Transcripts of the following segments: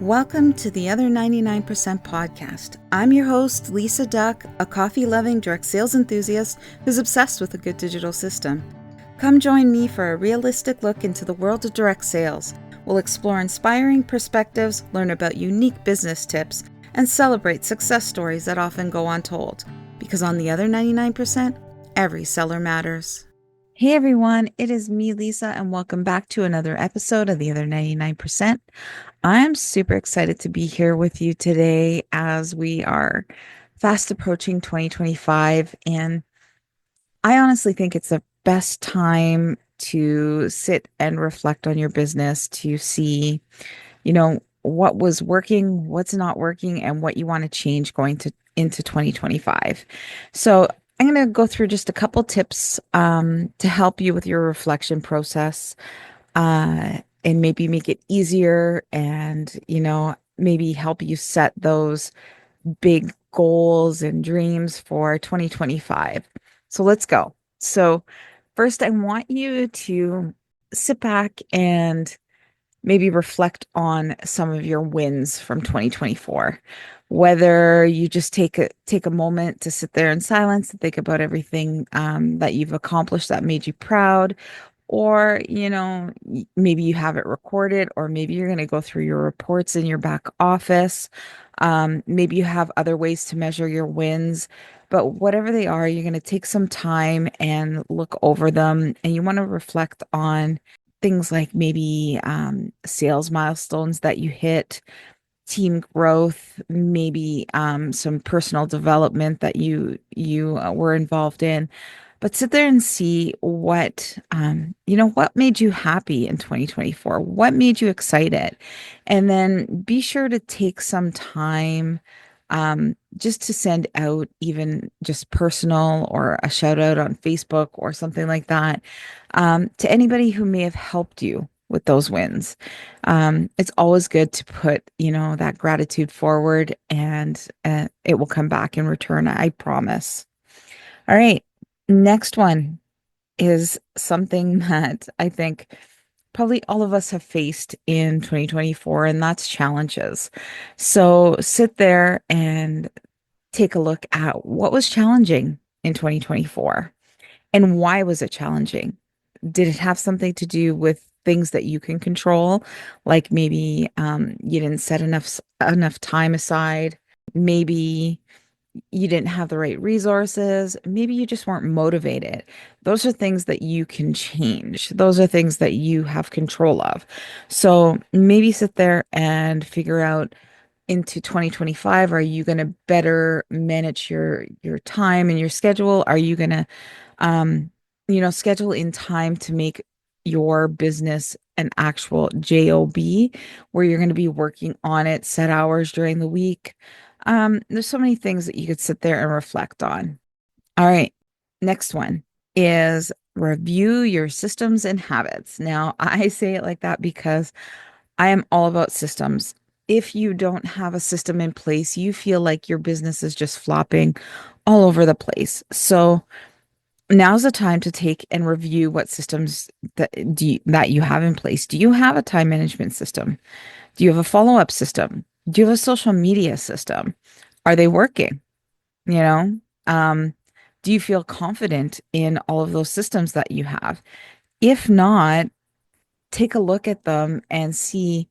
Welcome to the Other 99% podcast. I'm your host, Lisa Duck, a coffee loving direct sales enthusiast who's obsessed with a good digital system. Come join me for a realistic look into the world of direct sales. We'll explore inspiring perspectives, learn about unique business tips, and celebrate success stories that often go untold. Because on the other 99%, every seller matters. Hey everyone, it is me, Lisa, and welcome back to another episode of the Other 99%. I'm super excited to be here with you today as we are fast approaching 2025. And I honestly think it's the best time to sit and reflect on your business to see, what was working, what's not working, and what you want to change going to into 2025. So I'm going to go through just a couple tips to help you with your reflection process and maybe make it easier and, maybe help you set those big goals and dreams for 2025. So let's go. So first, I want you to sit back and maybe reflect on some of your wins from 2024. Whether you just take a moment to sit there in silence and think about everything that you've accomplished that made you proud, or maybe you have it recorded, or maybe you're going to go through your reports in your back office. Maybe you have other ways to measure your wins, but whatever they are, you're going to take some time and look over them, and you want to reflect on things like maybe sales milestones that you hit, team growth, maybe some personal development that you were involved in. But sit there and see what made you happy in 2024? What made you excited? And then be sure to take some time just to send out even just personal or a shout out on Facebook or something like that to anybody who may have helped you with those wins. It's always good to put, that gratitude forward, and it will come back in return. I promise. All right. Next one is something that I think probably all of us have faced in 2024, and that's challenges. So sit there and take a look at what was challenging in 2024 and why was it challenging? Did it have something to do with things that you can control, like maybe you didn't set enough time aside, maybe you didn't have the right resources, maybe you just weren't motivated. Those are things that you can change. Those are things that you have control of. So maybe sit there and figure out into 2025, are you going to better manage your time and your schedule? Are you going to schedule in time to make your business an actual job where you're going to be working on it set hours during the week? There's so many things that you could sit there and reflect on. All right. Next one is review your systems and habits. Now, I say it like that because I am all about systems. If you don't have a system in place, you feel like your business is just flopping all over the place. So now's the time to take and review what systems that you have in place. Do you have a time management system? Do you have a follow-up system? Do you have a social media system? Are they working? You know, um, do you feel confident in all of those systems that you have? If not, take a look at them and see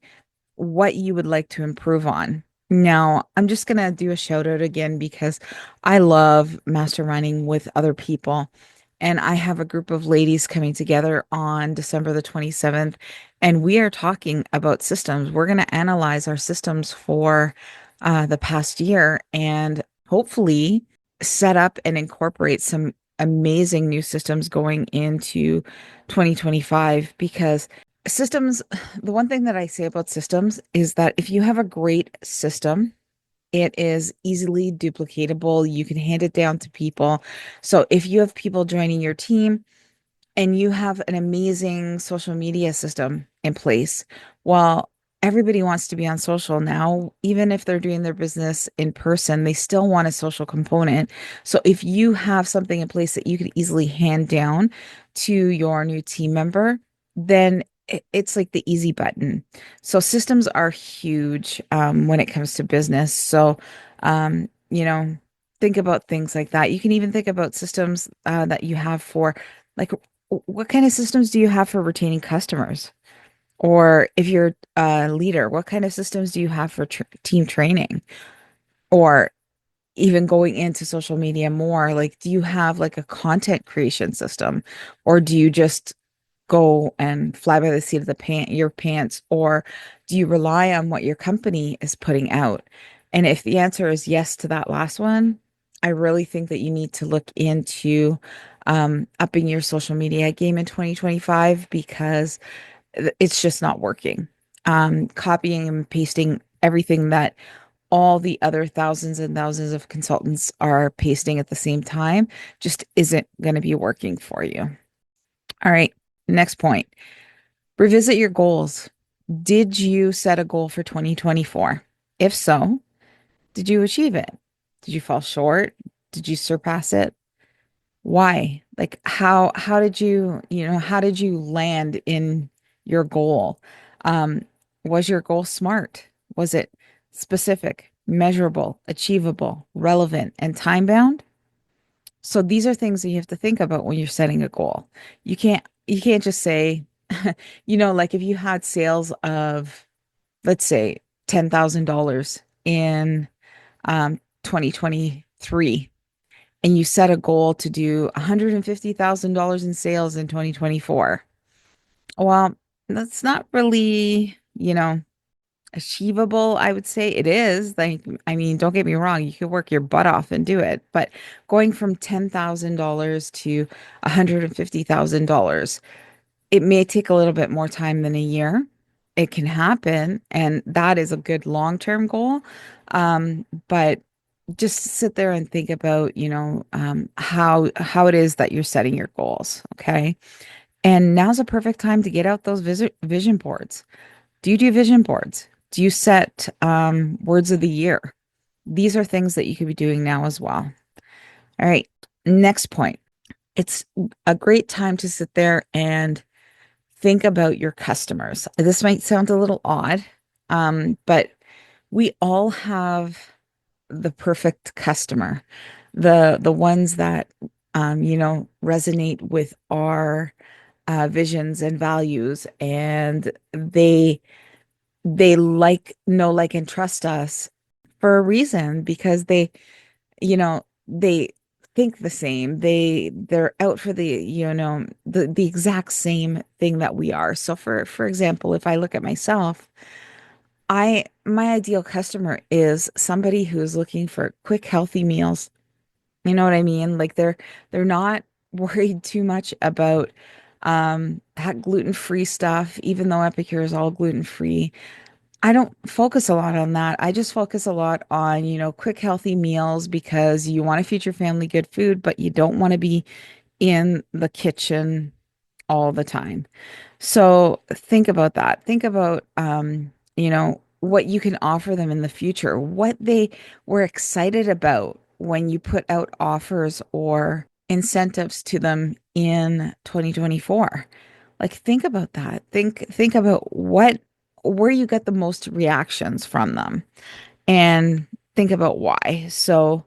what you would like to improve on. Now, I'm just going to do a shout out again because I love masterminding with other people. And I have a group of ladies coming together on December the 27th, and we are talking about systems. We're going to analyze our systems for the past year and hopefully set up and incorporate some amazing new systems going into 2025 because systems, the one thing that I say about systems is that if you have a great system, it is easily duplicatable. You can hand it down to people. So if you have people joining your team and you have an amazing social media system in place, well, everybody wants to be on social now. Even if they're doing their business in person, they still want a social component. So if you have something in place that you could easily hand down to your new team member, then it's like the easy button. So systems are huge when it comes to business. So, you know, think about things like that. You can even think about systems that you have for, like, what kind of systems do you have for retaining customers? Or if you're a leader, what kind of systems do you have for team training? Or even going into social media more, like, do you have like a content creation system, or do you just go and fly by the seat of your pants, or do you rely on what your company is putting out? And if the answer is yes to that last one, I really think that you need to look into upping your social media game in 2025, because it's just not working. Copying and pasting everything that all the other thousands and thousands of consultants are pasting at the same time just isn't going to be working for you. All right, next point. Revisit your goals. Did you set a goal for 2024? If so, did you achieve it? Did you fall short? Did you surpass it? Why? Like, how did how did you land in your goal? Um, was your goal smart? Was it specific, measurable, achievable, relevant, and time bound? So these are things that you have to think about when you're setting a goal. You can't just say, like, if you had sales of, let's say, $10,000 in 2023, and you set a goal to do $150,000 in sales in 2024. Well, that's not really, achievable, I would say. It is. Like, I mean, don't get me wrong, you could work your butt off and do it, but going from $10,000 to $150,000, it may take a little bit more time than a year. It can happen, and that is a good long-term goal. But just sit there and think about, how it is that you're setting your goals. Okay. And now's a perfect time to get out those vision boards. Do you do vision boards? Do you set words of the year? These are things that you could be doing now as well. All right. Next point. It's a great time to sit there and think about your customers. This might sound a little odd, but we all have the perfect customer, the ones that resonate with our visions and values, and they know, like, and trust us for a reason, because they think the same. They're out for the exact same thing that we are. So for example, if I look at myself, my ideal customer is somebody who's looking for quick, healthy meals. You know what I mean? Like, they're not worried too much about that gluten-free stuff, even though Epicure is all gluten-free. I don't focus a lot on that. I just focus a lot on, quick, healthy meals, because you want to feed your family good food, but you don't want to be in the kitchen all the time. So think about that. Think about, what you can offer them in the future, what they were excited about when you put out offers or incentives to them in 2024. Like, think about that. Think about where you get the most reactions from them, and think about why. So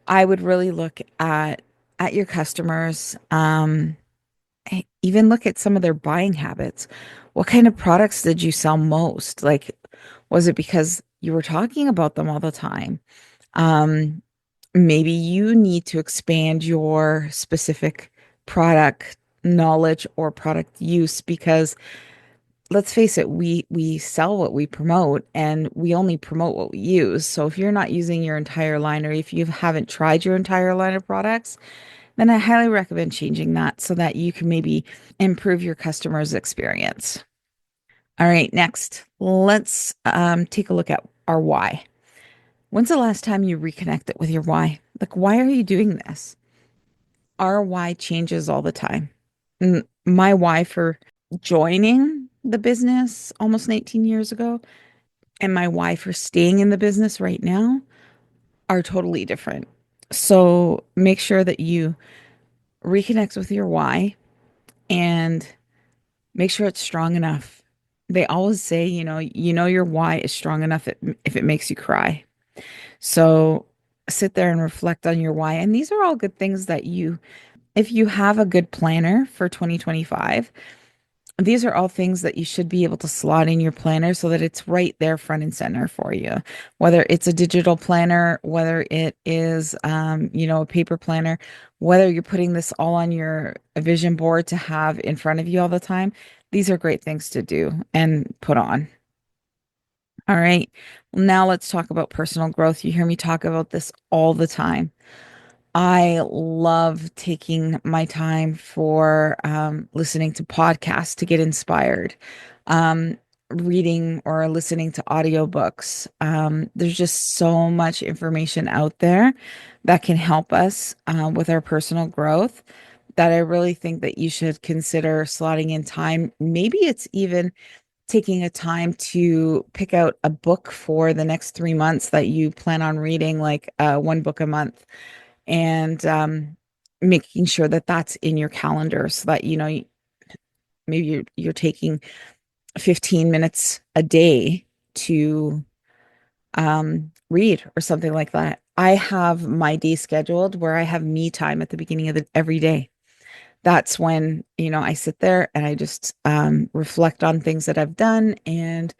I would really look at your customers, even look at some of their buying habits. What kind of products did you sell most? Like, was it because you were talking about them all the time? Um, Maybe you need to expand your specific product knowledge or product use, because let's face it, we sell what we promote, and we only promote what we use. So if you're not using your entire line, or if you haven't tried your entire line of products, then I highly recommend changing that so that you can maybe improve your customer's experience. All right, next, let's take a look at our why. When's the last time you reconnected with your why? Like, why are you doing this? Our why changes all the time. My why for joining the business almost 19 years ago and my why for staying in the business right now are totally different. So make sure that you reconnect with your why, and Make sure it's strong enough. They always say, your why is strong enough if it makes you cry. So sit there and reflect on your why. And these are all good things that if you have a good planner for 2025, these are all things that you should be able to slot in your planner so that it's right there front and center for you. Whether it's a digital planner, whether it is, a paper planner, whether you're putting this all on your vision board to have in front of you all the time, these are great things to do and put on. All right. Now let's talk about personal growth. You hear me talk about this all the time. I love taking my time for listening to podcasts to get inspired, um, reading or listening to audiobooks. There's just so much information out there that can help us with our personal growth that I really think that you should consider slotting in time. Maybe it's even taking a time to pick out a book for the next 3 months that you plan on reading, like one book a month, and making sure that that's in your calendar so that maybe you're taking 15 minutes a day to read or something like that. I have my day scheduled where I have me time at the beginning of every day. That's when, I sit there and I just reflect on things that I've done and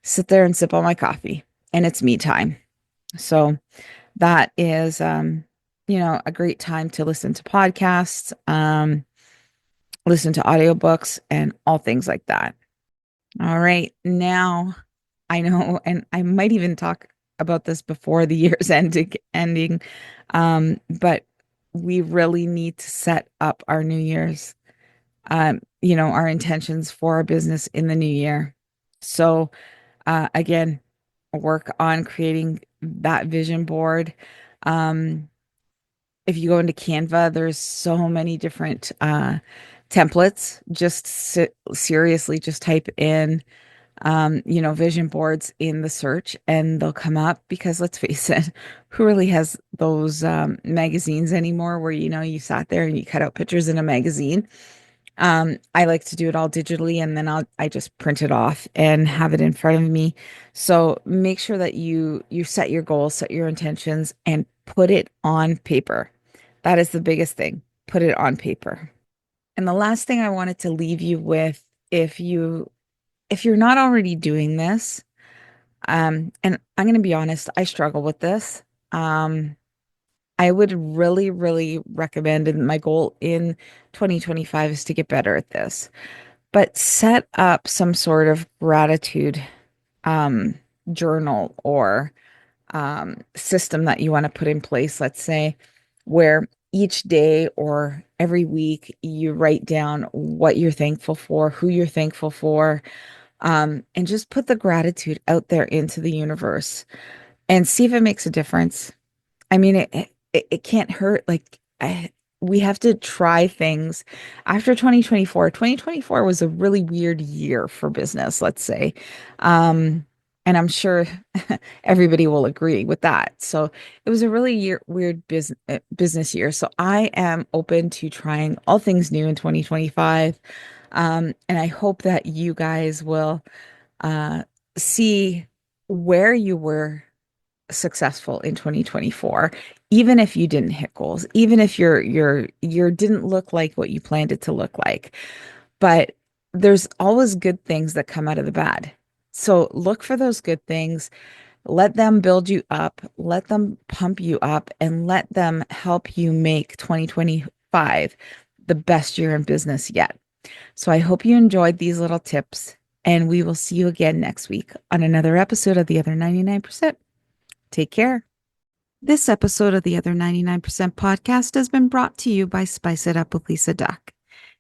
sit there and sip on my coffee, and it's me time. So that is, a great time to listen to podcasts, listen to audiobooks, and all things like that. All right. Now I know, and I might even talk about this before the year's ending. But we really need to set up our New Year's, our intentions for our business in the new year. So, again, work on creating that vision board. Um, if you go into Canva, there's so many different templates. Just seriously, just type in, vision boards in the search and they'll come up because let's face it, who really has those magazines anymore where, you sat there and you cut out pictures in a magazine? I like to do it all digitally and then I just print it off and have it in front of me. So make sure that you set your goals, set your intentions, and put it on paper. That is the biggest thing. Put it on paper. And the last thing I wanted to leave you with, if you're not already doing this, and I'm going to be honest, I struggle with this. I would really, really recommend, and my goal in 2025 is to get better at this, but set up some sort of gratitude um, journal or system that you want to put in place, let's say, where each day or every week you write down what you're thankful for, who you're thankful for, and just put the gratitude out there into the universe and see if it makes a difference. I mean, it can't hurt. Like, we have to try things after 2024. 2024 was a really weird year for business, let's say. Um, and I'm sure everybody will agree with that. So it was a really weird business year. So I am open to trying all things new in 2025. And I hope that you guys will uh, see where you were successful in 2024, even if you didn't hit goals, even if your didn't look like what you planned it to look like. But there's always good things that come out of the bad. So look for those good things, let them build you up, let them pump you up, and let them help you make 2025 the best year in business yet. So I hope you enjoyed these little tips, and we will see you again next week on another episode of The Other 99%. Take care. This episode of the Other 99% podcast has been brought to you by Spice It Up with Lisa Duck.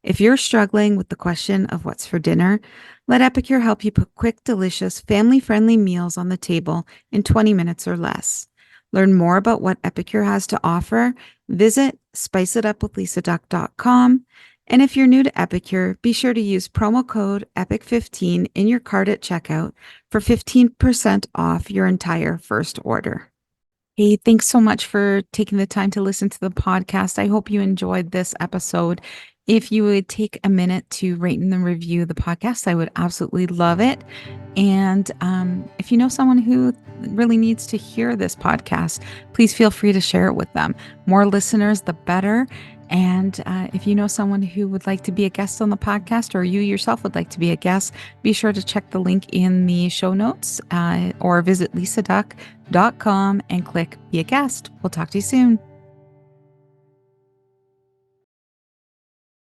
If you're struggling with the question of what's for dinner, let Epicure help you put quick, delicious, family-friendly meals on the table in 20 minutes or less. Learn more about what Epicure has to offer. Visit spiceitupwithlisaduck.com. And if you're new to Epicure, be sure to use promo code EPIC15 in your cart at checkout for 15% off your entire first order. Hey, thanks so much for taking the time to listen to the podcast. I hope you enjoyed this episode. If you would take a minute to rate and then review the podcast, I would absolutely love it. And if you know someone who really needs to hear this podcast, please feel free to share it with them. More listeners, the better. And if you know someone who would like to be a guest on the podcast, or you yourself would like to be a guest, be sure to check the link in the show notes or visit lisaduck.com and click Be a Guest. We'll talk to you soon.